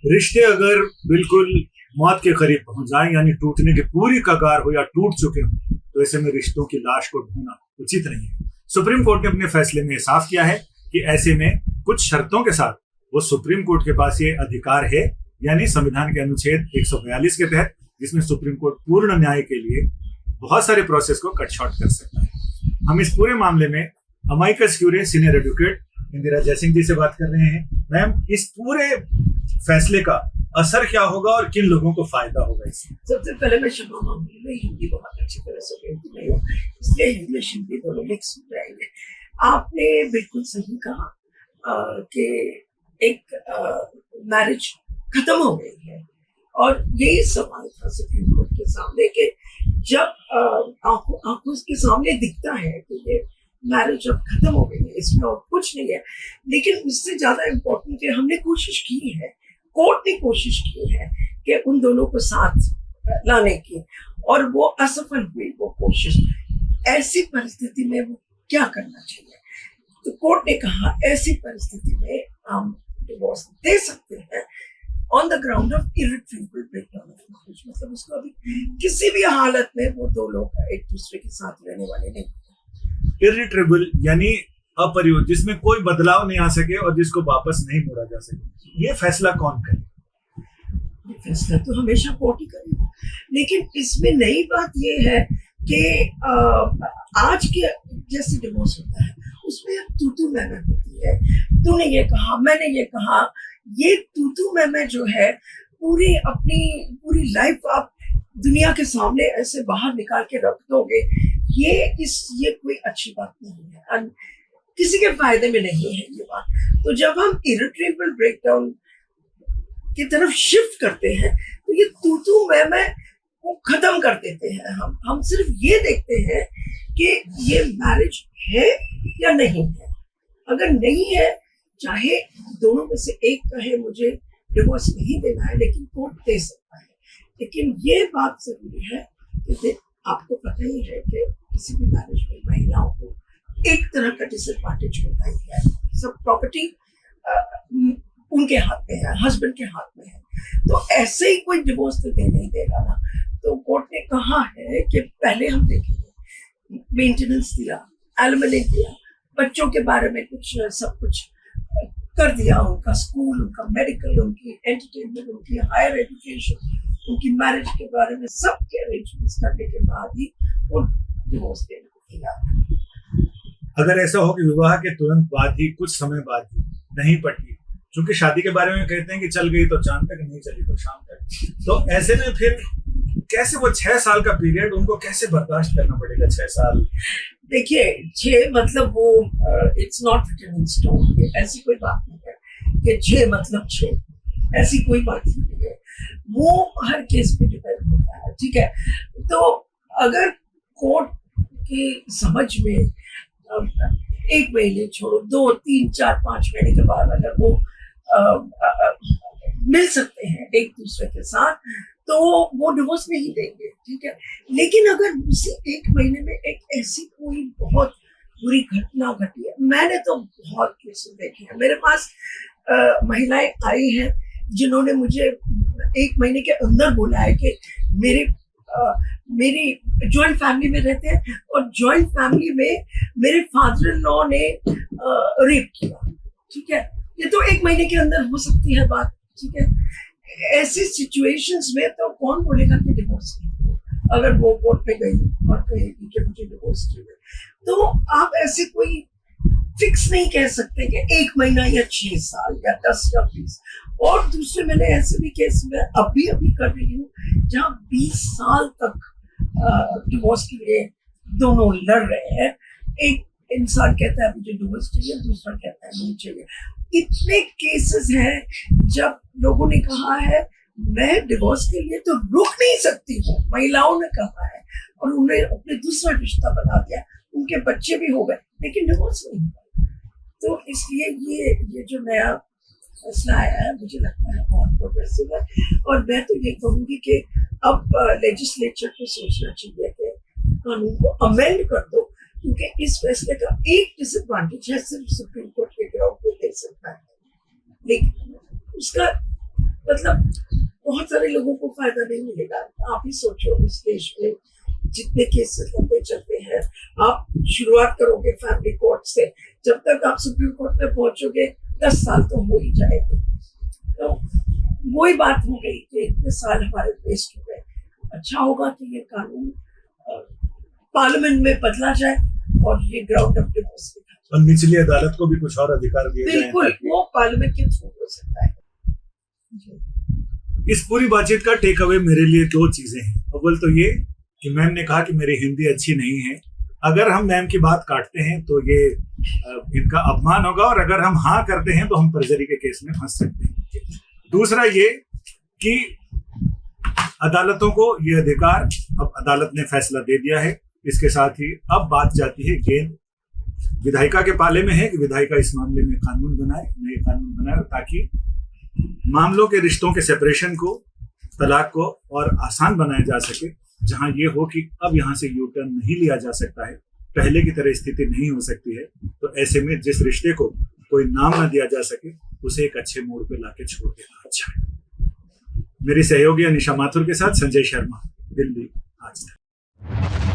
रिश्ते अगर बिल्कुल मौत के करीब पहुंच जाए, यानी टूटने की पूरी कगार हो या टूट चुके हों, तो ऐसे में रिश्तों की लाश को ढूंढना उचित नहीं है। सुप्रीम कोर्ट ने अपने फैसले में साफ किया है कि ऐसे में कुछ शर्तों के साथ वो सुप्रीम कोर्ट के पास ये अधिकार है, यानी संविधान के अनुच्छेद 142 के तहत, जिसमें सुप्रीम कोर्ट पूर्ण न्याय के लिए बहुत सारे प्रोसेस को कट शॉर्ट कर सकता है। हम इस पूरे मामले में amicus curiae senior advocate Indira Jaising ji से बात कर रहे हैं। मैम, इस पूरे फैसले का असर क्या होगा और किन लोगों को फायदा होगा इससे? सबसे पहले मैं क्षमा मांगूंगी, मैं हिंदी बहुत अच्छी तरह से बोलती नहीं हूँ, इसलिए इंग्लिश हिंदी दोनों मिक्स हो जाएंगे। आपने बिल्कुल सही कहा कि एक मैरिज खत्म हो गई है, और यही सवाल था सुप्रीम कोर्ट के सामने कि जब आंखों के सामने दिखता है कि ये मैरिज अब खत्म हो गई है, इसमें और कुछ नहीं है, लेकिन उससे ज्यादा इम्पोर्टेंट है हमने कोशिश की है, कोर्ट ने कोशिश की है कि उन दोनों को साथ लाने की, और वो असफल हुई वो कोशिश। ऐसी परिस्थिति में वो क्या करना चाहिए? तो कोर्ट ने कहा ऐसी परिस्थिति में हम डिवोर्स दे सकते हैं on the ground of irretrievable breakdown of marriage, मतलब उसको अभी किसी भी हालत में वो दो लोग एक दूसरे के साथ रहने वाले नहीं। इरिट्रेबल यानी अपरिवर्तित, जिसमें कोई बदलाव नहीं आ सके और जिसको वापस नहीं मोड़ा जा सके। ये फैसला कौन करे? ये फैसला तो हमेशा कोर्ट ही करेगा, लेकिन इसमें नई बात ये है कि आज के जैसे डिवोर्स होता है उसमें अब तू मैं होती है, तूने ये कहा मैंने ये कहा, ये तू मैं जो है पूरी पूरी लाइफ आप दुनिया के सामने ऐसे बाहर निकाल के रख दोगे, ये कोई अच्छी बात नहीं है, किसी के फायदे में नहीं है ये बात। तो जब हम इरिट्रेबल ब्रेकडाउन की तरफ शिफ्ट करते हैं तो ये तू मैं को खत्म कर देते हैं। हम सिर्फ ये देखते हैं कि ये मैरिज है या नहीं है। अगर नहीं है, चाहे दोनों में से एक कहे मुझे डिवोर्स नहीं देना है, लेकिन कोर्ट दे सकता है। लेकिन ये बात जरूरी है कि आपको पता ही है कि किसी भी मैरिज में महिलाओं को एक तरह का डिसएडवांटेज होता ही है। सब प्रॉपर्टी उनके हाथ में है, हस्बैंड के हाथ में है, तो ऐसे ही कोई डिवोर्स तो दे नहीं देगा ना। तो कोर्ट ने कहा है कि पहले हम देखेंगे, मेंटेनेंस दिया, एलिमनी दिया, बच्चों के बारे में कुछ सब कुछ कर दिया, उनका स्कूल, उनका मेडिकल, उनकी एंटरटेनमेंट, उनकी हायर एजुकेशन, उनकी मैरिज के बारे में सब के अरेंजमेंट्स करने के बाद ही वो डिवोर्स देने को तैयार है। अगर ऐसा हो कि विवाह के तुरंत बाद ही, कुछ समय बाद ही नहीं पटी, क्योंकि शादी के बारे में कहते हैं कि चल गई तो चांद तक, नहीं चली तो शाम तक, तो ऐसे में फिर कैसे वो 6 साल का पीरियड उनको कैसे बर्दाश्त करना पड़ेगा? 6 साल देखिए, 6 मतलब वो it's not written in stone, ऐसी कोई बात नहीं है कि 6 मतलब 6, ऐसी कोई बात नहीं है। वो हर केस पे डिपेंड होता है, ठीक है। तो अगर कोर्ट की समझ में 1 महीने छोड़ो, 2, 3, 4, 5 महीने के बाद अगर वो मिल सकते हैं एक दूसरे के साथ, तो वो डिवोर्स नहीं देंगे, ठीक है। लेकिन अगर उसी 1 महीने में एक ऐसी कोई बहुत बुरी घटना घटी है, मैंने तो बहुत केसेस देखे हैं, मेरे पास महिलाएं आई हैं जिन्होंने मुझे 1 महीने के अंदर बोला है कि मेरी जॉइंट फैमिली में रहते हैं और जॉइंट फैमिली में मेरे फादर इन लॉ ने रेप किया, ठीक है। ये तो 1 महीने के अंदर हो सकती है बात, ठीक है। ऐसी सिचुएशंस में तो कौन बोलेगा कि डिवोर्स नहीं, अगर वो कोर्ट पे गई और कहेगी कि मुझे डिवोर्स चाहिए, तो आप ऐसे कोई फिक्स नहीं कह सकते कि 1 महीना या 6 साल या 10 या 20। और दूसरे मैंने ऐसे भी केस में अभी कर रही हूँ जहाँ 20 साल तक डिवोर्स के लिए दोनों लड़ रहे हैं। एक इंसान कहता है मुझे डिवोर्स चाहिए, दूसरा कहता है नहीं चाहिए। इतने केसेस हैं जब लोगों ने कहा है मैं डिवोर्स के लिए तो रुक नहीं सकती हूँ, महिलाओं ने कहा है, और उन्हें अपने दूसरा रिश्ता बना दिया, उनके बच्चे भी हो गए, लेकिन डिवोर्स नहीं हुआ। तो इसलिए ये जो नया फैसला आया है मुझे लगता है बहुत प्रोग्रेसिव है। और मैं तो ये कहूँगी कि अब लेजिस्लेचर को सोचना चाहिए कि कानून को अमेंड कर दो, क्योंकि इस फैसले का एक डिसएडवांटेज है, सिर्फ सुप्रीम कोर्ट के ग्राउंड पे दे सकता है, लेकिन उसका मतलब बहुत सारे लोगों को फायदा नहीं मिलेगा। आप ही सोचो, इस देश में जितने केसेस लंबे चलते हैं, आप शुरुआत करोगे फैमिली कोर्ट से, जब तक आप सुप्रीम कोर्ट में पहुंचोगे 10 साल तो हो ही जाएंगे। तो वही बात हो गई कि इतने साल हमारे वेस्ट हो गए। अच्छा होगा कि ये कानून पार्लियामेंट में बदला जाए और ये ग्राउंड ऑफ डिवोर्स लिखा जाए। और निचली अदालत को भी कुछ और अधिकार दिए जाएं। बिल्कुल, वो पार्लियामेंट के थ्रू हो सकता है। इस पूरी बातचीत का टेक अवे मेरे लिए 2 चीजें हैं। अव्वल तो ये कि मैम ने कहा कि मेरी हिंदी अच्छी नहीं है। अगर हम मैम की बात काटते हैं तो ये इनका अपमान होगा, और अगर हम हाँ करते हैं तो हम परजरी के केस में फंस सकते हैं। दूसरा ये कि अदालतों को ये अधिकार, अब अदालत ने फैसला दे दिया है। इसके साथ ही अब बात जाती है गेंद विधायिका के पाले में है कि विधायिका इस मामले में कानून बनाए, नए कानून बनाए, ताकि मामलों के रिश्तों के सेपरेशन को, तलाक को और आसान बनाया जा सके। जहां ये हो कि अब यहां से यू टर्न नहीं लिया जा सकता है, पहले की तरह स्थिति नहीं हो सकती है, तो ऐसे में जिस रिश्ते को कोई नाम न दिया जा सके उसे एक अच्छे मोड़ पे लाके छोड़ देना अच्छा है। मेरी सहयोगी अनिशा माथुर के साथ संजय शर्मा, दिल्ली आज तक।